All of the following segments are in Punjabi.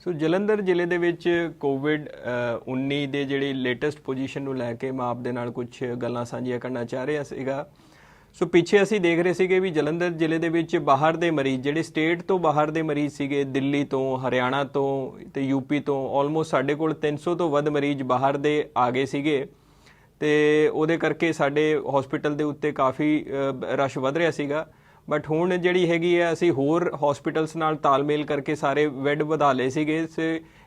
ਸੋ ਜਲੰਧਰ ਜ਼ਿਲ੍ਹੇ ਦੇ ਵਿੱਚ ਕੋਵਿਡ 19 ਦੇ ਜਿਹੜੀ ਲੇਟੈਸਟ ਪੋਜੀਸ਼ਨ ਨੂੰ ਲੈ ਕੇ ਮੈਂ ਆਪ ਦੇ ਨਾਲ ਕੁਝ ਗੱਲਾਂ ਸਾਂਝੀਆਂ ਕਰਨਾ ਚਾਹ ਰਿਹਾ ਸੀਗਾ। ਸੋ ਪਿੱਛੇ ਅਸੀਂ ਦੇਖ ਰਹੇ ਸੀਗੇ ਵੀ ਜਲੰਧਰ ਜ਼ਿਲ੍ਹੇ ਦੇ ਵਿੱਚ ਬਾਹਰ ਦੇ ਮਰੀਜ਼ ਜਿਹੜੇ ਸਟੇਟ ਤੋਂ ਬਾਹਰ ਦੇ ਮਰੀਜ਼ ਸੀਗੇ, ਦਿੱਲੀ ਤੋਂ, ਹਰਿਆਣਾ ਤੋਂ ਤੇ ਯੂਪੀ ਤੋਂ, ਆਲਮੋਸਟ ਸਾਡੇ ਕੋਲ 300 ਤੋਂ ਵੱਧ ਮਰੀਜ਼ ਬਾਹਰ ਦੇ ਆ ਗਏ ਸੀਗੇ ਤੇ ਉਹਦੇ ਕਰਕੇ ਸਾਡੇ ਹਸਪੀਟਲ ਦੇ ਉੱਤੇ ਕਾਫੀ ਰਸ਼ ਵੱਧ ਰਿਹਾ ਸੀਗਾ। ਬਟ ਹੁਣ ਜਿਹੜੀ ਹੈਗੀ ਹੈ ਅਸੀਂ ਹੋਰ ਹਸਪੀਟਲਸ ਨਾਲ ਤਾਲਮੇਲ ਕਰਕੇ ਸਾਰੇ ਬੈੱਡ ਵਧਾ ਲਏ ਸੀਗੇ।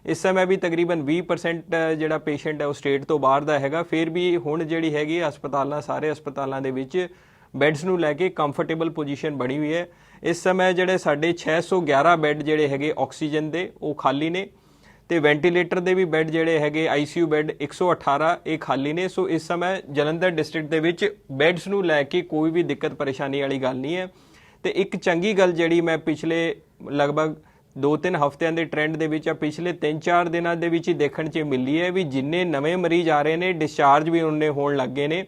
ਇਸ ਸਮੇਂ ਵੀ ਤਕਰੀਬਨ 20% ਜਿਹੜਾ ਪੇਸ਼ੈਂਟ ਹੈ ਉਹ ਸਟੇਟ ਤੋਂ ਬਾਹਰ ਦਾ ਹੈਗਾ। ਫਿਰ ਵੀ ਹੁਣ ਜਿਹੜੀ ਹੈਗੀ ਸਾਰੇ ਹਸਪਤਾਲਾਂ ਦੇ ਵਿੱਚ ਬੈੱਡਸ ਨੂੰ ਲੈ ਕੇ ਕੰਫਰਟੇਬਲ ਪੋਜੀਸ਼ਨ ਬਣੀ ਹੋਈ ਹੈ। ਇਸ ਸਮੇਂ ਜਿਹੜੇ ਸਾਡੇ 611 ਬੈੱਡ ਜਿਹੜੇ ਹੈਗੇ ਆਕਸੀਜਨ ਦੇ ਉਹ ਖਾਲੀ ਨੇ ਤੇ ਵੈਂਟੀਲੇਟਰ ਦੇ ਵੀ ਬੈੱਡ ਜਿਹੜੇ ਹੈਗੇ ICU ਬੈੱਡ 118 ਇਹ ਖਾਲੀ ਨੇ। ਸੋ ਇਸ ਸਮੇਂ ਜਲੰਧਰ ਡਿਸਟ੍ਰਿਕਟ ਦੇ ਵਿੱਚ ਬੈੱਡਸ ਨੂੰ ਲੈ ਕੇ ਕੋਈ ਵੀ ਦਿੱਕਤ ਪਰੇਸ਼ਾਨੀ ਵਾਲੀ ਗੱਲ ਨਹੀਂ ਹੈ। ਤੇ ਇੱਕ ਚੰਗੀ ਗੱਲ ਜਿਹੜੀ ਮੈਂ ਪਿਛਲੇ ਲਗਭਗ 2-3 ਹਫ਼ਤਿਆਂ ਦੇ ਟ੍ਰੈਂਡ ਦੇ ਵਿੱਚ ਪਿਛਲੇ 3-4 ਦਿਨਾਂ ਦੇ ਵਿੱਚ ਹੀ ਦੇਖਣ 'ਚ ਮਿਲੀ ਹੈ ਵੀ ਜਿੰਨੇ ਨਵੇਂ ਮਰੀਜ਼ ਆ ਰਹੇ ਨੇ ਡਿਸਚਾਰਜ ਵੀ ਉਹਨੇ ਹੋਣ ਲੱਗੇ ਨੇ।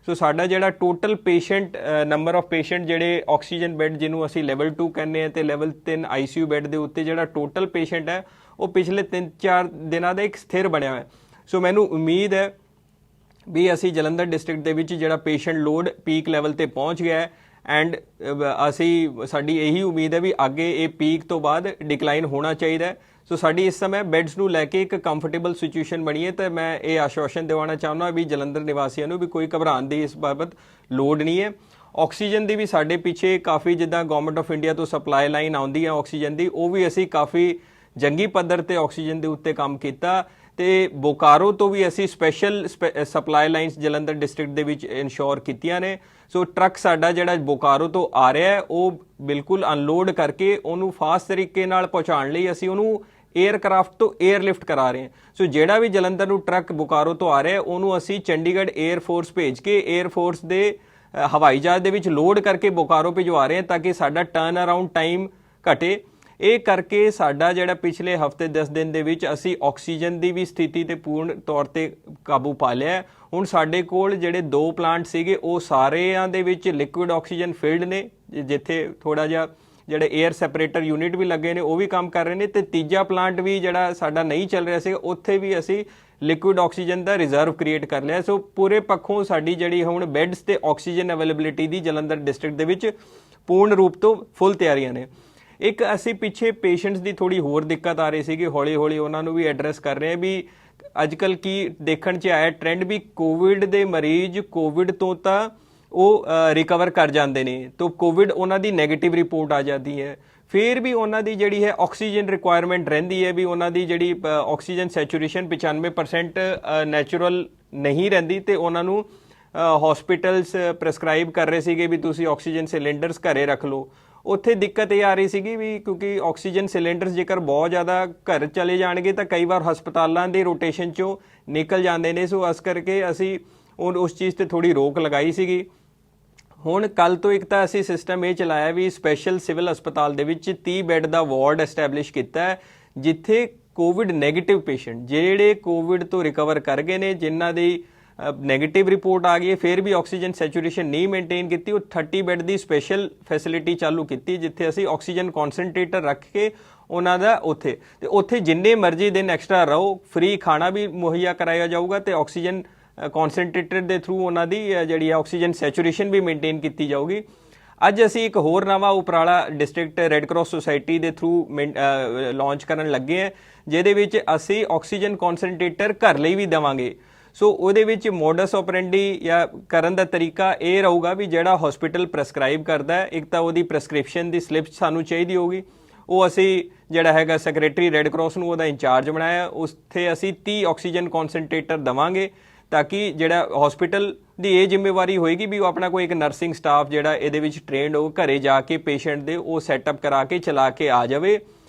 ਸੋ ਸਾਡਾ ਜਿਹੜਾ total patient number of patient ਜਿਹੜੇ ਆਕਸੀਜਨ ਬੈੱਡ ਜਿਹਨੂੰ ਅਸੀਂ ਲੈਵਲ 2 ਕਹਿੰਦੇ ਆ ਤੇ ਲੈਵਲ 3 ICU ਬੈੱਡ ਦੇ ਉੱਤੇ ਜਿਹੜਾ ਟੋਟਲ ਪੇਸ਼ੈਂਟ ਹੈ ਉਹ ਪਿਛਲੇ 3-4 ਦਿਨਾਂ ਦਾ ਇੱਕ ਸਥਿਰ ਬਣਿਆ ਹੋਇਆ। ਸੋ ਮੈਨੂੰ ਉਮੀਦ ਹੈ ਵੀ ਅਸੀਂ ਜਲੰਧਰ ਡਿਸਟ੍ਰਿਕਟ ਦੇ ਵਿੱਚ ਜਿਹੜਾ ਪੇਸ਼ੈਂਟ ਲੋਡ ਪੀਕ ਲੈਵਲ ਤੇ ਪਹੁੰਚ ਗਿਆ ਹੈ ਐਂਡ ਸਾਡੀ ਇਹੀ ਉਮੀਦ ਹੈ ਵੀ ਅੱਗੇ ਇਹ ਪੀਕ ਤੋਂ ਬਾਅਦ ਡਿਕਲਾਈਨ ਹੋਣਾ ਚਾਹੀਦਾ ਹੈ। ਸੋ ਸਾਡੀ ਇਸ ਸਮੇਂ ਬੈੱਡਸ ਨੂੰ ਲੈ ਕੇ ਇੱਕ ਕੰਫਰਟੇਬਲ ਸਿਚੁਏਸ਼ਨ ਬਣੀ ਹੈ ਤੇ ਮੈਂ ਇਹ ਆਸ਼ਵਾਸਨ ਦਿਵਾਉਣਾ ਚਾਹੁੰਦਾ ਵੀ ਜਲੰਧਰ ਨਿਵਾਸੀਆਂ ਨੂੰ ਵੀ ਕੋਈ ਘਬਰਾਉਣ ਦੀ ਇਸ ਬਾਬਤ ਲੋੜ ਨਹੀਂ ਹੈ। ਆਕਸੀਜਨ ਦੀ ਵੀ ਸਾਡੇ ਪਿੱਛੇ ਕਾਫੀ ਜਿੱਦਾਂ ਗਵਰਨਮੈਂਟ ਆਫ ਇੰਡੀਆ ਤੋਂ ਸਪਲਾਈ ਲਾਈਨ ਆਉਂਦੀ ਹੈ ਆਕਸੀਜਨ ਦੀ, ਉਹ ਵੀ ਅਸੀਂ ਕਾਫੀ ਜੰਗੀ ਪੱਧਰ ਤੇ ਆਕਸੀਜਨ ਦੇ ਉੱਤੇ ਕੰਮ ਕੀਤਾ ਤੇ ਬੋਕਾਰੋ ਤੋਂ ਵੀ ਅਸੀਂ special supply lines Jalandhar district ਦੇ ਵਿੱਚ ਇਨਸ਼ੋਰ ਕੀਤੀਆਂ ਨੇ। ਸੋ ਟਰੱਕ ਸਾਡਾ ਜਿਹੜਾ ਬੋਕਾਰੋ ਤੋਂ ਆ ਰਿਹਾ ਹੈ ਉਹ ਬਿਲਕੁਲ ਅਨਲੋਡ ਕਰਕੇ ਉਹਨੂੰ ਫਾਸਟ ਤਰੀਕੇ ਨਾਲ ਪਹੁੰਚਾਉਣ ਲਈ ਅਸੀਂ ਉਹਨੂੰ 에ਅਰਕ੍ਰਾਫਟ ਤੋਂ 에ਅਰਲਿਫਟ ਕਰਾ ਰਹੇ ਹਾਂ। ਸੋ ਜਿਹੜਾ ਵੀ ਜਲੰਧਰ ਨੂੰ ਟਰੱਕ ਬੋਕਾਰੋ ਤੋਂ ਆ ਰਿਹਾ ਉਹਨੂੰ ਅਸੀਂ ਚੰਡੀਗੜ੍ਹ 에ਅਰਫੋਰਸ ਭੇਜ ਕੇ 에ਅਰਫੋਰਸ ਦੇ ਹਵਾਈ ਜਹਾਜ਼ ਦੇ ਵਿੱਚ ਲੋਡ ਕਰਕੇ ਬੋਕਾਰੋ ਭਿਜਵਾ ਰਹੇ ਹਾਂ ਤਾਂ ਕਿ ਸਾਡਾ ਟਰਨ ਅਰਾਊਂਡ ਟਾਈਮ ਘਟੇ। ਇਹ ਕਰਕੇ ਸਾਡਾ ਜਿਹੜਾ ਪਿਛਲੇ ਹਫਤੇ 10 ਦਿਨ ਦੇ ਵਿੱਚ ਅਸੀਂ ਆਕਸੀਜਨ ਦੀ ਵੀ ਸਥਿਤੀ ਤੇ ਪੂਰਨ ਤੌਰ ਤੇ ਕਾਬੂ ਪਾ ਲਿਆ। ਹੁਣ ਸਾਡੇ ਕੋਲ ਜਿਹੜੇ 2 ਪਲਾਂਟ ਸੀਗੇ ਉਹ ਸਾਰਿਆਂ ਦੇ ਵਿੱਚ ਲਿਕੁਇਡ ਆਕਸੀਜਨ ਫਿਲਡ ਨੇ, ਜਿੱਥੇ ਥੋੜਾ ਜਿਹਾ ਜਿਹੜੇ 에ਅਰ ਸੈਪਰੇਟਰ ਯੂਨਿਟ ਵੀ ਲੱਗੇ ਨੇ ਉਹ ਵੀ ਕੰਮ ਕਰ ਰਹੇ ਨੇ ਤੇ ਤੀਜਾ ਪਲਾਂਟ ਵੀ ਜਿਹੜਾ ਸਾਡਾ ਨਹੀਂ ਚੱਲ ਰਿਹਾ ਸੀ ਉੱਥੇ ਵੀ ਅਸੀਂ ਲਿਕੁਇਡ ਆਕਸੀਜਨ ਦਾ ਰਿਜ਼ਰਵ ਕ੍ਰੀਏਟ ਕਰ ਲਿਆ। ਸੋ ਪੂਰੇ ਪੱਖੋਂ ਸਾਡੀ ਜਿਹੜੀ ਹੁਣ ਬੈੱਡਸ ਤੇ ਆਕਸੀਜਨ ਅਵੇਲੇਬਿਲਿਟੀ ਦੀ ਜਲੰਧਰ ਡਿਸਟ੍ਰਿਕਟ ਦੇ ਵਿੱਚ ਪੂਰਨ ਰੂਪ ਤੋਂ ਫੁੱਲ ਤਿਆਰੀਆਂ ਨੇ। ਇੱਕ ਅਸੀਂ ਪਿੱਛੇ ਪੇਸ਼ੈਂਟਸ ਦੀ ਥੋੜੀ ਹੋਰ ਦਿੱਕਤ ਆ ਰਹੀ ਸੀਗੀ, ਹੌਲੀ ਹੌਲੀ ਉਹਨਾਂ ਨੂੰ ਵੀ ਐਡਰੈਸ ਕਰ ਰਹੇ ਹਾਂ ਵੀ ਅੱਜ ਕੱਲ੍ਹ ਕੀ ਦੇਖਣ 'ਚ ਆਇਆ ਟ੍ਰੈਂਡ ਵੀ ਕੋਵਿਡ ਦੇ ਮਰੀਜ਼ ਕੋਵਿਡ ਤੋਂ ਤਾਂ ਉਹ ਰਿਕਵਰ ਕਰ ਜਾਂਦੇ ਨੇ ਤਾਂ ਕੋਵਿਡ ਉਹਨਾਂ ਦੀ ਨੈਗੇਟਿਵ ਰਿਪੋਰਟ ਆ ਜਾਂਦੀ ਹੈ। ਫਿਰ ਵੀ ਉਹਨਾਂ ਦੀ ਜਿਹੜੀ ਹੈ ਆਕਸੀਜਨ ਰਿਕੁਆਇਰਮੈਂਟ ਰਹਿੰਦੀ ਹੈ ਵੀ ਉਹਨਾਂ ਦੀ ਜਿਹੜੀ ਆਕਸੀਜਨ ਸੈਚੂਰੇਸ਼ਨ 95% ਨੈਚੁਰਲ ਨਹੀਂ ਰਹਿੰਦੀ ਤੇ ਉਹਨਾਂ ਨੂੰ ਹਸਪੀਟਲਸ ਪ੍ਰੈਸਕ੍ਰਾਈਬ ਕਰ ਰਹੇ ਸੀਗੇ ਵੀ ਤੁਸੀਂ ਆਕਸੀਜਨ ਸਿਲੰਡਰਸ ਘਰੇ ਰੱਖ ਲਓ। ਉੱਥੇ ਦਿੱਕਤ ਇਹ ਆ ਰਹੀ ਸੀਗੀ ਵੀ ਕਿਉਂਕਿ ਆਕਸੀਜਨ ਸਿਲੰਡਰਸ ਜੇਕਰ ਬਹੁਤ ਜ਼ਿਆਦਾ ਘਰ ਚਲੇ ਜਾਣਗੇ ਤਾਂ ਕਈ ਵਾਰ ਹਸਪਤਾਲਾਂ ਦੇ ਰੋਟੇਸ਼ਨ 'ਚੋਂ ਨਿਕਲ ਜਾਂਦੇ ਨੇ। ਸੋ ਇਸ ਕਰਕੇ ਅਸੀਂ ਉਸ ਚੀਜ਼ ਤੇ ਥੋੜੀ ਰੋਕ ਲਗਾਈ ਸੀਗੀ। ਹੁਣ ਕੱਲ ਤੋਂ ਇੱਕ ਤਾਂ ਅਸੀਂ ਸਿਸਟਮ ਇਹ ਚਲਾਇਆ ਵੀ ਸਪੈਸ਼ਲ ਸਿਵਲ ਹਸਪਤਾਲ ਦੇ ਵਿੱਚ 30 ਬੈੱਡ ਦਾ ਵਾਰਡ ਐਸਟੈਬਲਿਸ਼ ਕੀਤਾ ਹੈ ਜਿੱਥੇ ਕੋਵਿਡ ਨੈਗੇਟਿਵ ਪੇਸ਼ੈਂਟ ਜਿਹੜੇ ਕੋਵਿਡ ਤੋਂ ਰਿਕਵਰ ਕਰ ਗਏ ਨੇ ਜਿਨ੍ਹਾਂ ਦੀ ਨੈਗੇਟਿਵ ਰਿਪੋਰਟ ਆ ਗਈ ਹੈ ਫਿਰ ਵੀ ਆਕਸੀਜਨ ਸੈਚੂਰੇਸ਼ਨ ਨਹੀਂ ਮੇਨਟੇਨ ਕੀਤੀ, ਉਹ 30 ਬੈੱਡ ਦੀ ਸਪੈਸ਼ਲ ਫੈਸਿਲਿਟੀ ਚਾਲੂ ਕੀਤੀ ਜਿੱਥੇ ਅਸੀਂ ਆਕਸੀਜਨ ਕਨਸੈਂਟਰੇਟਰ ਰੱਖ ਕੇ ਉਹਨਾਂ ਦਾ ਉੱਥੇ ਜਿੰਨੇ ਮਰਜ਼ੀ ਦਿਨ ਐਕਸਟਰਾ ਰਹੋ, ਫ੍ਰੀ ਖਾਣਾ ਵੀ ਮੁਹੱਈਆ ਕਰਾਇਆ ਜਾਊਗਾ ਤੇ ਆਕਸੀਜਨ ਕਨਸੈਂਟਰੇਟਰ ਦੇ ਥਰੂ ਉਹਨਾਂ ਦੀ ਜਿਹੜੀ ਆਕਸੀਜਨ ਸੈਚੂਰੇਸ਼ਨ ਵੀ ਮੇਨਟੇਨ ਕੀਤੀ ਜਾਊਗੀ। ਅੱਜ ਅਸੀਂ ਇੱਕ ਹੋਰ ਨਵਾਂ ਉਪਰਾਲਾ ਡਿਸਟ੍ਰਿਕਟ ਰੈੱਡ ਕਰਾਸ ਸੁਸਾਇਟੀ ਦੇ ਥਰੂ ਲਾਂਚ ਕਰਨ ਲੱਗੇ ਹਾਂ ਜਿਹਦੇ ਵਿੱਚ ਅਸੀਂ ਆਕਸੀਜਨ ਕਨਸੈਂਟਰੇਟਰ ਘਰ ਲਈ ਵੀ ਦੇਵਾਂਗੇ। ਸੋ ਉਹਦੇ ਵਿੱਚ ਮੋਡਸ ਆਪਰੈਂਡੀ ਜਾਂ ਕਰਨ ਦਾ ਤਰੀਕਾ ਇਹ ਰਹੂਗਾ ਵੀ ਜਿਹੜਾ ਹਸਪੀਟਲ ਪ੍ਰੈਸਕ੍ਰਾਈਬ ਕਰਦਾ ਹੈ ਇੱਕ ਤਾਂ ਉਹਦੀ ਪ੍ਰੈਸਕ੍ਰਿਪਸ਼ਨ ਦੀ ਸਲਿੱਪ ਸਾਨੂੰ ਚਾਹੀਦੀ ਹੋਊਗੀ, ਉਹ ਅਸੀਂ ਜਿਹੜਾ ਹੈਗਾ ਸੈਕਟਰੀ ਰੈੱਡ ਕਰਾਸ ਨੂੰ ਉਹਦਾ ਇੰਚਾਰਜ ਬਣਾਇਆ, ਉੱਥੇ ਅਸੀਂ 30 ਆਕਸੀਜਨ ਕਨਸੈਂਟਰੇਟਰ ਦੇਵਾਂਗੇ ਤਾਂ ਕਿ ਜਿਹੜਾ ਹਸਪੀਟਲ ਦੀ ਇਹ ਜ਼ਿੰਮੇਵਾਰੀ ਹੋਏਗੀ ਵੀ ਉਹ ਆਪਣਾ ਕੋਈ ਇੱਕ ਨਰਸਿੰਗ ਸਟਾਫ ਜਿਹੜਾ ਇਹਦੇ ਵਿੱਚ ਟ੍ਰੇਨਡ ਹੋ ਘਰੇ ਜਾ ਕੇ ਪੇਸ਼ੈਂਟ ਦੇ ਉਹ ਸੈਟਅਪ ਕਰਾ ਕੇ ਚਲਾ ਕੇ ਆ ਜਾਵੇ।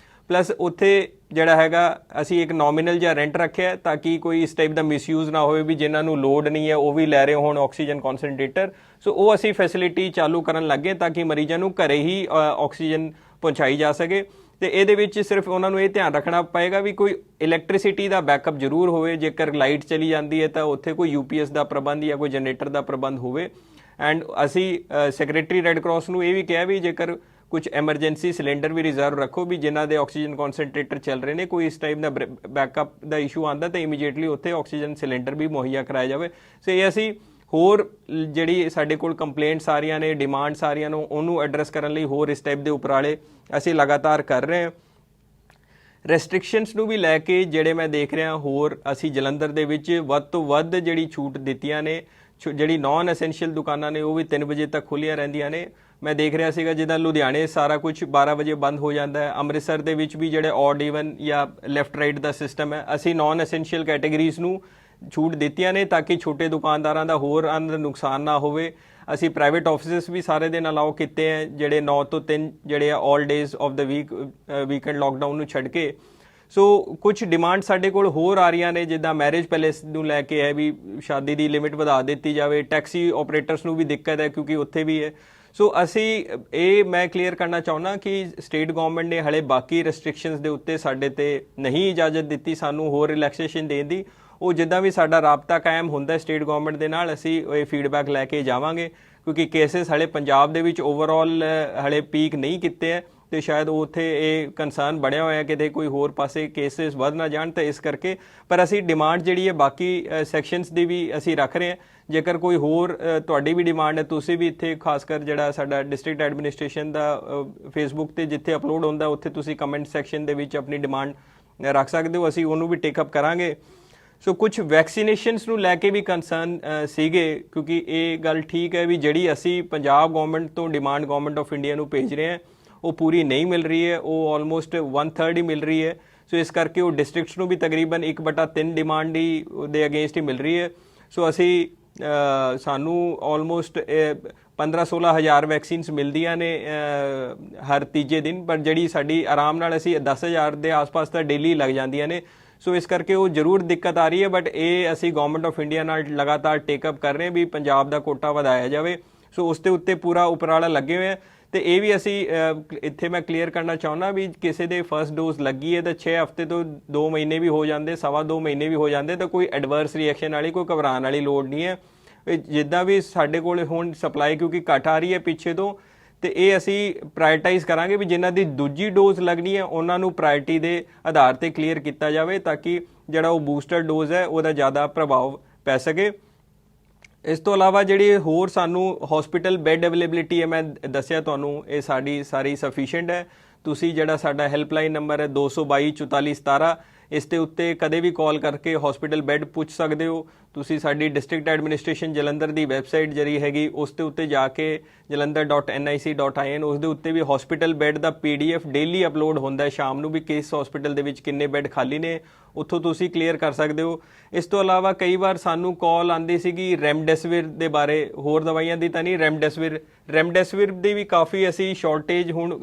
ਪਲੱਸ ਉੱਥੇ ਜਿਹੜਾ ਹੈਗਾ ਅਸੀਂ ਇੱਕ ਨੋਮੀਨਲ ਜਿਹਾ ਰੈਂਟ ਰੱਖਿਆ ਤਾਂ ਕਿ ਕੋਈ ਇਸ ਟਾਈਪ ਦਾ ਮਿਸਯੂਜ਼ ਨਾ ਹੋਵੇ ਵੀ ਜਿਨ੍ਹਾਂ ਨੂੰ ਲੋਡ ਨਹੀਂ ਹੈ ਉਹ ਵੀ ਲੈ ਰਹੇ ਹੋਣ ਆਕਸੀਜਨ ਕਨਸੈਂਟਰੇਟਰ। ਸੋ ਉਹ ਅਸੀਂ ਫੈਸਿਲਿਟੀ ਚਾਲੂ ਕਰਨ ਲੱਗੇ ਤਾਂ ਕਿ ਮਰੀਜ਼ਾਂ ਨੂੰ ਘਰੇ ਹੀ ਆਕਸੀਜਨ ਪਹੁੰਚਾਈ ਜਾ ਸਕੇ। ਤੇ ਇਹਦੇ ਵਿੱਚ ਸਿਰਫ ਉਹਨਾਂ ਨੂੰ ਇਹ ਧਿਆਨ ਰੱਖਣਾ ਪਏਗਾ ਵੀ ਕੋਈ ਇਲੈਕਟ੍ਰਿਸਿਟੀ ਦਾ ਬੈਕਅਪ ਜ਼ਰੂਰ ਹੋਵੇ, ਜੇਕਰ ਲਾਈਟ ਚਲੀ ਜਾਂਦੀ ਹੈ ਤਾਂ ਉੱਥੇ ਕੋਈ UPS ਦਾ ਪ੍ਰਬੰਧ ਜਾਂ ਕੋਈ ਜਨਰੇਟਰ ਦਾ ਪ੍ਰਬੰਧ ਹੋਵੇ। ਐਂਡ ਅਸੀਂ ਸੈਕਟਰੀ ਰੈੱਡ ਕਰਾਸ ਨੂੰ ਇਹ ਵੀ ਕਿਹਾ ਵੀ ਜੇਕਰ ਕੁਝ ਐਮਰਜੈਂਸੀ ਸਿਲੰਡਰ ਵੀ ਰਿਜ਼ਰਵ ਰੱਖੋ ਵੀ ਜਿਨ੍ਹਾਂ ਦੇ ਆਕਸੀਜਨ ਕਨਸੈਂਟਰੇਟਰ ਚੱਲ ਰਹੇ ਨੇ, ਕੋਈ ਇਸ ਟਾਈਪ ਦਾ ਬੈਕਅਪ ਦਾ ਇਸ਼ੂ ਆਉਂਦਾ ਤਾਂ ਇਮੀਡੀਏਟਲੀ ਉੱਥੇ ਆਕਸੀਜਨ ਸਿਲੰਡਰ ਵੀ ਮੁਹੱਈਆ ਕਰਾਇਆ ਜਾਵੇ। ਸੋ ਇਹ ਅਸੀਂ ਹੋਰ ਜਿਹੜੀ ਸਾਡੇ ਕੋਲ ਕੰਪਲੇਂਟਸ ਆ ਰਹੀਆਂ ਨੇ, ਡਿਮਾਂਡਸ ਆ ਰਹੀਆਂ ਨੇ, ਉਹਨੂੰ ਐਡਰੈਸ ਕਰਨ ਲਈ ਹੋਰ ਇਸ ਟਾਈਪ ਦੇ ਉਪਰਾਲੇ ਅਸੀਂ ਲਗਾਤਾਰ ਕਰ ਰਹੇ ਹਾਂ। ਰੈਸਟ੍ਰਿਕਸ਼ਨਸ ਨੂੰ ਵੀ ਲੈ ਕੇ ਜਿਹੜੇ ਮੈਂ ਦੇਖ ਰਿਹਾ ਹੋਰ ਅਸੀਂ ਜਲੰਧਰ ਦੇ ਵਿੱਚ ਵੱਧ ਤੋਂ ਵੱਧ ਜਿਹੜੀ ਛੂਟ ਦਿੱਤੀਆਂ ਨੇ। ਜਿਹੜੀ ਨਾਨ ਐਸੈਂਸ਼ੀਅਲ ਦੁਕਾਨਾਂ ਨੇ ਉਹ ਵੀ 3 ਵਜੇ ਤੱਕ ਖੁੱਲੀਆਂ ਰਹਿੰਦੀਆਂ ਨੇ। ਮੈਂ ਦੇਖ ਰਿਹਾ ਸੀਗਾ ਜਿੱਦਾਂ ਲੁਧਿਆਣੇ ਸਾਰਾ ਕੁਝ 12 ਵਜੇ ਬੰਦ ਹੋ ਜਾਂਦਾ ਹੈ, ਅੰਮ੍ਰਿਤਸਰ ਦੇ ਵਿੱਚ ਵੀ ਜਿਹੜੇ ਔਡ ਈਵਨ ਜਾਂ ਲੈਫਟ ਰਾਈਟ ਦਾ ਸਿਸਟਮ ਹੈ, ਅਸੀਂ ਨਾਨ ਐਸੈਂਸ਼ੀਅਲ ਕੈਟੇਗਰੀਜ਼ ਨੂੰ ਛੂਟ ਦਿੱਤੀਆਂ ਨੇ ਤਾਂ ਕਿ ਛੋਟੇ ਦੁਕਾਨਦਾਰਾਂ ਦਾ ਹੋਰ ਅੰਦਰ ਨੁਕਸਾਨ ਨਾ ਹੋਵੇ। ਅਸੀਂ ਪ੍ਰਾਈਵੇਟ ਆਫਿਸਿਸ ਵੀ ਸਾਰੇ ਦਿਨ ਅਲਾਓ ਕੀਤੇ ਹੈ, ਜਿਹੜੇ 9 ਤੋਂ 3 ਜਿਹੜੇ ਆ all days of the weekend lockdown ਨੂੰ ਛੱਡ ਕੇ। ਸੋ ਕੁਝ ਡਿਮਾਂਡ ਸਾਡੇ ਕੋਲ ਹੋਰ ਆ ਰਹੀਆਂ ਨੇ, ਜਿੱਦਾਂ ਮੈਰਿਜ ਪੈਲੇਸ ਨੂੰ ਲੈ ਕੇ ਹੈ ਵੀ ਸ਼ਾਦੀ ਦੀ ਲਿਮਿਟ ਵਧਾ ਦਿੱਤੀ ਜਾਵੇ। ਟੈਕਸੀ ਆਪਰੇਟਰਸ ਨੂੰ ਵੀ ਦਿੱਕਤ ਹੈ ਕਿਉਂਕਿ ਉੱਥੇ ਵੀ ਹੈ। ਸੋ ਅਸੀਂ ਇਹ ਮੈਂ ਕਲੀਅਰ ਕਰਨਾ ਚਾਹੁੰਦਾ ਕਿ ਸਟੇਟ ਗਵਰਨਮੈਂਟ ਨੇ ਹਲੇ ਬਾਕੀ ਰੈਸਟ੍ਰਿਕਸ਼ਨਸ ਦੇ ਉੱਤੇ ਸਾਡੇ ਤੇ ਨਹੀਂ ਇਜਾਜ਼ਤ ਦਿੱਤੀ ਸਾਨੂੰ ਹੋਰ ਰਿਲੈਕਸੇਸ਼ਨ ਦੇਣ ਦੀ। ਉਹ ਜਿੱਦਾਂ ਵੀ ਸਾਡਾ ਰਾਬਤਾ ਕਾਇਮ ਹੁੰਦਾ ਸਟੇਟ ਗਵਰਨਮੈਂਟ ਦੇ ਨਾਲ, ਅਸੀਂ ਇਹ ਫੀਡਬੈਕ ਲੈ ਕੇ ਜਾਵਾਂਗੇ ਕਿਉਂਕਿ ਕੇਸਿਸ ਹਲੇ ਪੰਜਾਬ ਦੇ ਵਿੱਚ ਓਵਰਆਲ ਹਲੇ ਪੀਕ ਨਹੀਂ ਕੀਤੇ ਹੈ ਤੇ ਸ਼ਾਇਦ ਉੱਥੇ ਇਹ ਕੰਸਰਨ ਬਣਿਆ ਹੋਇਆ ਕਿਤੇ ਕੋਈ ਹੋਰ ਪਾਸੇ ਕੇਸਿਸ ਵੱਧ ਨਾ ਜਾਣ, ਤਾਂ ਇਸ ਕਰਕੇ। ਪਰ ਅਸੀਂ ਡਿਮਾਂਡ ਜਿਹੜੀ ਹੈ ਬਾਕੀ ਸੈਕਸ਼ਨਸ ਦੀ ਵੀ ਅਸੀਂ ਰੱਖ ਰਹੇ ਹਾਂ। ਜੇਕਰ ਕੋਈ ਹੋਰ ਤੁਹਾਡੀ ਵੀ ਡਿਮਾਂਡ ਹੈ, ਤੁਸੀਂ ਵੀ ਇੱਥੇ ਖਾਸ ਕਰ ਜਿਹੜਾ ਸਾਡਾ ਡਿਸਟ੍ਰਿਕਟ ਐਡਮਿਨਿਸਟ੍ਰੇਸ਼ਨ ਦਾ ਫੇਸਬੁੱਕ ਤੇ ਜਿੱਥੇ ਅਪਲੋਡ ਹੁੰਦਾ ਉੱਥੇ ਤੁਸੀਂ ਕਮੈਂਟ ਸੈਕਸ਼ਨ ਦੇ ਵਿੱਚ ਆਪਣੀ ਡਿਮਾਂਡ ਰੱਖ ਸਕਦੇ ਹੋ, ਅਸੀਂ ਉਹਨੂੰ ਵੀ ਟੇਕ ਅਪ ਕਰਾਂਗੇ। ਸੋ ਕੁਝ ਵੈਕਸੀਨੇਸ਼ਨਸ ਨੂੰ ਲੈ ਕੇ ਵੀ ਕੰਸਰਨ ਸੀਗੇ ਕਿਉਂਕਿ ਇਹ ਗੱਲ ਠੀਕ ਹੈ ਵੀ ਜਿਹੜੀ ਅਸੀਂ ਪੰਜਾਬ ਗਵਰਨਮੈਂਟ ਤੋਂ ਡਿਮਾਂਡ ਗਵਰਨਮੈਂਟ ਆਫ ਇੰਡੀਆ ਨੂੰ ਭੇਜ ਰਹੇ ਹਾਂ ਉਹ ਪੂਰੀ ਨਹੀਂ ਮਿਲ ਰਹੀ ਹੈ, ਉਹ ਆਲਮੋਸਟ 1/3 ਹੀ ਮਿਲ ਰਹੀ ਹੈ। ਸੋ ਇਸ ਕਰਕੇ ਉਹ ਡਿਸਟ੍ਰਿਕਟਸ ਨੂੰ ਵੀ ਤਕਰੀਬਨ 1/3 ਡਿਮਾਂਡ ਹੀ ਦੇ ਅਗੇਂਸਟ ਹੀ ਮਿਲ ਰਹੀ ਹੈ। ਸੋ ਅਸੀਂ ਸਾਨੂੰ ਆਲਮੋਸਟ 15-16 ਹਜ਼ਾਰ ਵੈਕਸੀਨਸ ਮਿਲਦੀਆਂ ਨੇ ਹਰ ਤੀਜੇ ਦਿਨ, ਪਰ ਜਿਹੜੀ ਸਾਡੀ ਆਰਾਮ ਨਾਲ ਅਸੀਂ 10,000 ਦੇ ਆਸ-ਪਾਸ ਤਾਂ ਡੇਲੀ ਲੱਗ ਜਾਂਦੀਆਂ ਨੇ। ਸੋ ਇਸ ਕਰਕੇ ਉਹ ਜ਼ਰੂਰ ਦਿੱਕਤ ਆ ਰਹੀ ਹੈ, ਬਟ ਇਹ ਅਸੀਂ ਗਵਰਨਮੈਂਟ ਆਫ ਇੰਡੀਆ ਨਾਲ ਲਗਾਤਾਰ ਟੇਕਅਪ ਕਰ ਰਹੇ ਹਾਂ ਵੀ ਪੰਜਾਬ ਦਾ ਕੋਟਾ ਵਧਾਇਆ ਜਾਵੇ। ਸੋ ਉਸ ਦੇ ਉੱਤੇ ਪੂਰਾ ਉਪਰਾਲਾ ਲੱਗੇ ਹੋਏ ਆ। ਤੇ ਇਹ ਵੀ ਅਸੀਂ ਇੱਥੇ ਮੈਂ ਕਲੀਅਰ ਕਰਨਾ ਚਾਹੁੰਦਾ ਵੀ ਕਿਸੇ ਦੇ ਫਰਸਟ ਡੋਜ਼ ਲੱਗੀ ਹੈ ਤਾਂ 6 ਹਫ਼ਤੇ ਤੋਂ 2 ਮਹੀਨੇ ਵੀ ਹੋ ਜਾਂਦੇ, 2.25 ਮਹੀਨੇ ਵੀ ਹੋ ਜਾਂਦੇ, ਤਾਂ ਕੋਈ ਐਡਵਰਸ ਰਿਐਕਸ਼ਨ ਵਾਲੀ ਕੋਈ ਘਬਰਾਉਣ ਵਾਲੀ ਲੋੜ ਨਹੀਂ ਹੈ। ਜਿੱਦਾਂ ਵੀ ਸਾਡੇ ਕੋਲ ਹੁਣ ਸਪਲਾਈ ਕਿਉਂਕਿ ਘੱਟ ਆ ਰਹੀ ਹੈ ਪਿੱਛੇ ਤੋਂ, ਤੇ ਇਹ ਅਸੀਂ ਪ੍ਰਾਇਰਟਾਈਜ਼ ਕਰਾਂਗੇ ਵੀ ਜਿਨ੍ਹਾਂ ਦੀ ਦੂਜੀ ਡੋਜ਼ ਲੱਗਣੀ ਹੈ ਉਹਨਾਂ ਨੂੰ ਪ੍ਰਾਇਰਟੀ ਦੇ ਆਧਾਰ ਤੇ ਕਲੀਅਰ ਕੀਤਾ ਜਾਵੇ ਤਾਂ ਕਿ ਜਿਹੜਾ ਉਹ ਬੂਸਟਰ ਡੋਜ਼ ਹੈ ਉਹਦਾ ਜ਼ਿਆਦਾ ਪ੍ਰਭਾਵ ਪੈ ਸਕੇ। ਇਸ ਤੋਂ ਇਲਾਵਾ ਜਿਹੜੀ ਹੋਰ ਸਾਨੂੰ ਹਸਪੀਟਲ ਬੈੱਡ ਅਵੇਲੇਬਿਲਿਟੀ ਹੈ, ਮੈਂ ਦੱਸਿਆ ਤੁਹਾਨੂੰ ਇਹ ਸਾਡੀ ਸਾਰੀ ਸਫੀਸ਼ੀਐਂਟ ਹੈ। ਤੁਸੀਂ ਜਿਹੜਾ ਸਾਡਾ ਹੈਲਪਲਾਈਨ ਨੰਬਰ ਹੈ 222 44 17, ਇਸ ਦੇ ਉੱਤੇ ਕਦੇ ਵੀ ਕਾਲ ਕਰਕੇ ਹਸਪੀਟਲ ਬੈੱਡ ਪੁੱਛ ਸਕਦੇ ਹੋ। ਤੁਸੀਂ ਸਾਡੀ ਡਿਸਟ੍ਰਿਕਟ ਐਡਮਿਨਿਸਟ੍ਰੇਸ਼ਨ ਜਲੰਧਰ ਦੀ ਵੈਬਸਾਈਟ ਜਿਹੜੀ ਹੈਗੀ ਉਸ ਦੇ ਉੱਤੇ ਜਾ ਕੇ jalandhar.nic.in ਉਸ ਦੇ ਉੱਤੇ ਵੀ ਹਸਪੀਟਲ ਬੈੱਡ ਦਾ PDF ਡੇਲੀ ਅਪਲੋਡ ਹੁੰਦਾ ਹੈ ਸ਼ਾਮ ਨੂੰ ਵੀ ਕਿਸ ਹਸਪੀਟਲ ਦੇ ਵਿੱਚ ਕਿੰਨੇ ਬੈੱਡ ਖਾਲੀ ਨੇ, ਉੱਥੋਂ ਤੁਸੀਂ ਕਲੀਅਰ ਕਰ ਸਕਦੇ ਹੋ। ਇਸ ਤੋਂ ਇਲਾਵਾ ਕਈ ਵਾਰ ਸਾਨੂੰ ਕਾਲ ਆਉਂਦੀ ਸੀਗੀ ਰੈਮਡੈਸਿਵਿਰ ਦੇ ਬਾਰੇ, ਹੋਰ ਦਵਾਈਆਂ ਦੀ ਤਾਂ ਨਹੀਂ, ਰੈਮਡੈਸਿਵਿਰ ਦੀ ਵੀ ਕਾਫੀ ਅਸੀਂ ਸ਼ਾਰਟੇਜ ਹੁਣ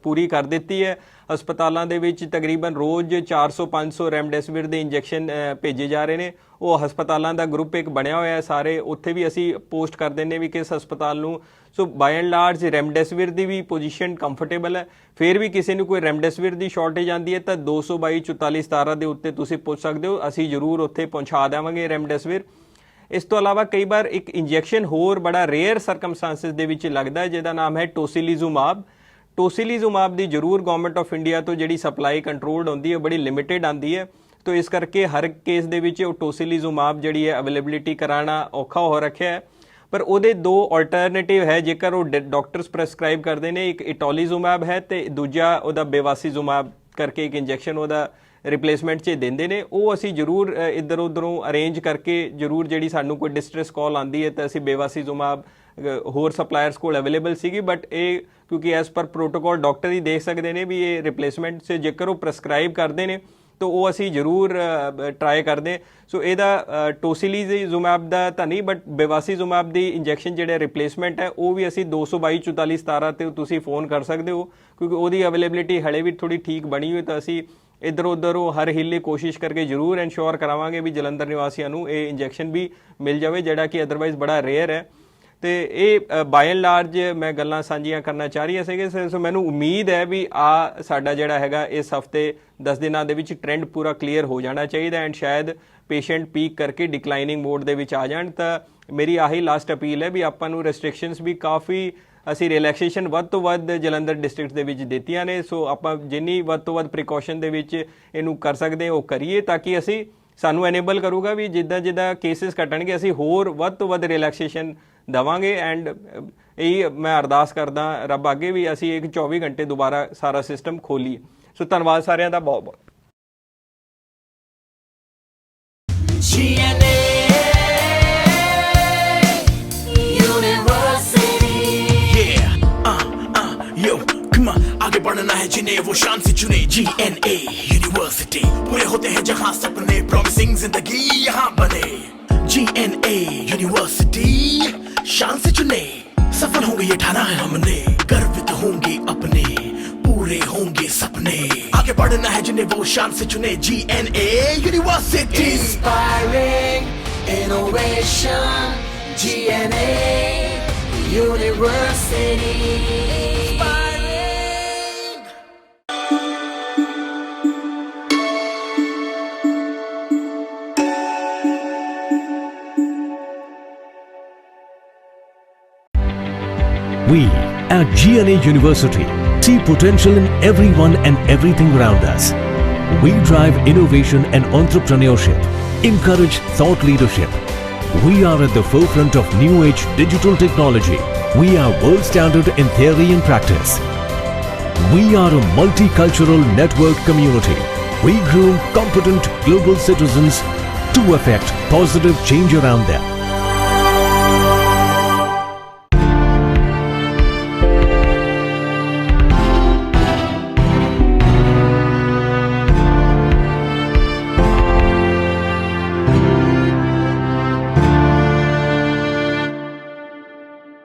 ਪੂਰੀ ਕਰ ਦਿੱਤੀ ਹੈ। ਹਸਪਤਾਲਾਂ ਦੇ ਵਿੱਚ ਤਕਰੀਬਨ ਰੋਜ਼ 400-500 ਰੈਮਡੈਸਿਵਿਰ ਦੇ ਇੰਜੈਕਸ਼ਨ ਭੇਜੇ ਜਾ ਰਹੇ ਨੇ। ਉਹ ਹਸਪਤਾਲਾਂ ਦਾ ਗਰੁੱਪ ਇੱਕ ਬਣਿਆ ਹੋਇਆ ਹੈ ਸਾਰੇ, ਉੱਥੇ ਵੀ ਅਸੀਂ ਪੋਸਟ ਕਰ ਦਿੰਦੇ ਵੀ ਕਿਸ ਹਸਪਤਾਲ ਨੂੰ। ਸੋ ਬਾਈ and large ਰੈਮਡੈਸਿਵਿਰ the we position comfortable ਹੈ। ਫਿਰ ਵੀ ਕਿਸੇ ਨੂੰ ਕੋਈ ਰੈਮਡੈਸਿਵਿਰ ਦੀ ਸ਼ਾਰਟੇਜ ਆਉਂਦੀ ਹੈ ਤਾਂ 222 44 17 ਦੇ ਉੱਤੇ ਤੁਸੀਂ ਪੁੱਛ ਸਕਦੇ ਹੋ, ਅਸੀਂ ਜ਼ਰੂਰ ਉੱਥੇ ਪਹੁੰਚਾ ਦੇਵਾਂਗੇ ਰੈਮਡੈਸਿਵਿਰ। ਇਸ ਤੋਂ ਇਲਾਵਾ ਕਈ ਵਾਰ ਇੱਕ ਇੰਜੈਕਸ਼ਨ ਹੋਰ ਬੜਾ ਰੇਅਰ ਸਰਕਮਸਟੈਂਸਸ ਦੇ ਵਿੱਚ ਲੱਗਦਾ ਹੈ ਜਿਹਦਾ ਨਾਮ ਹੈ ਟੋਸੀਲੀਜ਼ੂਮਾਬ। ਟੋਸੀਲੀਜ਼ੂਮਾਬ ਦੀ ਜ਼ਰੂਰ ਗਵਰਨਮੈਂਟ ਆਫ ਇੰਡੀਆ ਤੋਂ ਜਿਹੜੀ ਸਪਲਾਈ ਕੰਟਰੋਲਡ ਹੁੰਦੀ ਹੈ ਬੜੀ ਲਿਮਿਟਿਡ ਆਉਂਦੀ ਹੈ, ਤਾਂ ਇਸ ਕਰਕੇ ਹਰ ਕੇਸ ਦੇ ਵਿੱਚ ਉਹ ਟੋਸੀਲੀਜ਼ੂਮਾਬ ਜਿਹੜੀ ਹੈ ਅਵੇਲੇਬਿਲਿਟੀ ਕਰਾਉਣਾ ਔਖਾ ਹੋ ਰੱਖਿਆ ਹੈ। ਪਰ ਉਹਦੇ 2 ਆਲਟਰਨੇਟਿਵ ਹੈ ਜੇਕਰ ਉਹ ਡਾਕਟਰਸ ਪ੍ਰੈਸਕ੍ਰਾਈਬ ਕਰਦੇ ਨੇ, ਇੱਕ ਇਟੋਲੀਜ਼ੂਮਾਬ ਹੈ ਤੇ ਦੂਜਾ ਉਹਦਾ ਬੇਵਾਸੀਜ਼ੂਮਾਬ ਕਰਕੇ ਇੱਕ ਇੰਜੈਕਸ਼ਨ ਉਹਦਾ ਰਿਪਲੇਸਮੈਂਟ 'ਚ ਦਿੰਦੇ ਨੇ। ਉਹ ਅਸੀਂ ਜ਼ਰੂਰ ਇੱਧਰ ਉੱਧਰੋਂ ਅਰੇਂਜ ਕਰਕੇ ਜ਼ਰੂਰ ਜਿਹੜੀ ਸਾਨੂੰ ਕੋਈ ਡਿਸਟ੍ਰੈਸ ਕਾਲ ਆਉਂਦੀ ਹੈ ਤਾਂ ਅਸੀਂ ਬੇਵਾਸੀਜ਼ੂਮਾਬ ਹੋਰ ਸਪਲਾਇਰਸ ਕੋਲ ਅਵੇਲੇਬਲ ਸੀਗੀ, ਬਟ ਇਹ ਕਿਉਂਕਿ ਐਸ ਪਰ ਪ੍ਰੋਟੋਕੋਲ ਡਾਕਟਰ ਹੀ ਦੇਖ ਸਕਦੇ ਨੇ ਵੀ ਇਹ ਰਿਪਲੇਸਮੈਂਟ 'ਚ ਜੇਕਰ ਉਹ ਪ੍ਰੈਸਕ੍ਰਾਈਬ ਕਰਦੇ ਨੇ ਤਾਂ ਉਹ ਅਸੀਂ ਜ਼ਰੂਰ ਟਰਾਈ ਕਰਦੇ। ਸੋ ਇਹਦਾ ਟੋਸੀਲੀਜ਼ੂਮਾਬ ਦਾ ਤਾਂ ਨਹੀਂ, ਬਟ ਬੇਵਾਸੀਜ਼ੂਮਾਬ ਦੀ ਇੰਜੈਕਸ਼ਨ ਜਿਹੜੇ ਰਿਪਲੇਸਮੈਂਟ ਹੈ ਉਹ ਵੀ ਅਸੀਂ 222 44 17 ਤੇ ਤੁਸੀਂ ਫੋਨ ਕਰ ਸਕਦੇ ਹੋ ਕਿਉਂਕਿ ਉਹਦੀ ਅਵੇਲੇਬਿਲਿਟੀ ਹਲੇ ਵੀ ਥੋੜੀ ਠੀਕ ਬਣੀ ਹੋਈ, ਤਾਂ ਅਸੀਂ ਇੱਧਰ ਉੱਧਰ ਹਰ ਹੀਲੇ ਕੋਸ਼ਿਸ਼ ਕਰਕੇ ਜ਼ਰੂਰ ਇਨਸ਼ੋਰ ਕਰਾਵਾਂਗੇ ਵੀ ਜਲੰਧਰ ਨਿਵਾਸੀਆਂ ਨੂੰ ਇਹ ਇੰਜੈਕਸ਼ਨ ਵੀ ਮਿਲ ਜਾਵੇ ਜਿਹੜਾ ਕਿ ਅਦਰਵਾਈਜ਼ ਬੜਾ ਰੇਅਰ ਹੈ। ਤੇ ਇਹ ਬਾਈ ਐਂਡ ਲਾਰਜ ਮੈਂ ਗੱਲਾਂ ਸਾਂਝੀਆਂ ਕਰਨਾ ਚਾਹ ਰਹੀ ਸੀਗੇ। ਸੋ ਮੈਨੂੰ ਉਮੀਦ ਹੈ ਵੀ ਸਾਡਾ ਜਿਹੜਾ ਹੈਗਾ ਇਸ ਹਫਤੇ 10 ਦਿਨਾਂ ਦੇ ਵਿੱਚ ਟ੍ਰੈਂਡ ਪੂਰਾ ਕਲੀਅਰ ਹੋ ਜਾਣਾ ਚਾਹੀਦਾ ਐਂਡ ਸ਼ਾਇਦ ਪੇਸ਼ੈਂਟ ਪੀਕ ਕਰਕੇ ਡਿਕਲਾਈਨਿੰਗ ਮੋਡ ਦੇ ਵਿੱਚ ਆ ਜਾਣ। ਤਾਂ ਮੇਰੀ ਆਹੀ ਲਾਸਟ ਅਪੀਲ ਹੈ ਵੀ ਆਪਾਂ ਨੂੰ ਰੈਸਟ੍ਰਿਕਸ਼ਨਸ ਵੀ ਕਾਫੀ ਅਸੀਂ ਰਿਲੈਕਸੇਸ਼ਨ ਵੱਧ ਤੋਂ ਵੱਧ ਜਲੰਧਰ ਡਿਸਟ੍ਰਿਕਟ ਦੇ ਵਿੱਚ ਦਿੱਤੀਆਂ ਨੇ। ਸੋ ਆਪਾਂ ਜਿੰਨੀ ਵੱਧ ਤੋਂ ਵੱਧ ਪ੍ਰੀਕਾਸ਼ਨ ਦੇ ਵਿੱਚ ਇਹਨੂੰ ਕਰ ਸਕਦੇ ਹਾਂ ਉਹ ਕਰੀਏ, ਤਾਂ ਕਿ ਅਸੀਂ ਸਾਨੂੰ ਐਨੇਬਲ ਕਰੂਗਾ ਵੀ ਜਿੱਦਾਂ ਕੇਸਿਸ ਘਟਣਗੇ ਅਸੀਂ ਹੋਰ ਵੱਧ ਤੋਂ ਵੱਧ ਰਿਲੈਕਸੇਸ਼ਨ ਦੇਵਾਂਗੇ। ਐਂਡ ਇਹ ਮੈਂ ਅਰਦਾਸ ਕਰਦਾ ਰੱਬ ਅੱਗੇ ਵੀ ਅਸੀਂ ਇੱਕ 24 ਘੰਟੇ ਦੁਬਾਰਾ ਸਾਰਾ ਸਿਸਟਮ ਖੋਲੀਏ। ਸੋ ਧੰਨਵਾਦ ਸਾਰਿਆਂ ਦਾ ਬਹੁਤ ਬਹੁਤ। GNA University, yo, come on, आगे बढ़ना है जिन्हें वो शान से चुने। GNA University, पूरे होते हैं जहाँ सपने, प्रॉमिसिंग जिंदगी यहाँ बने। GNA University, शान से चुने, सफल होंगे ये ठाना है हमने, गर्वित होंगे अपने, पूरे होंगे सपने। आगे बढ़ना है जिन्हें वो शान से चुने। GNA University, inspiring innovation. GNA University. We at GNA University see potential in everyone and everything around us. We drive innovation and entrepreneurship, encourage thought leadership. We are at the forefront of new age digital technology. We are world standard in theory and practice. We are a multicultural network community. We groom competent global citizens to affect positive change around them.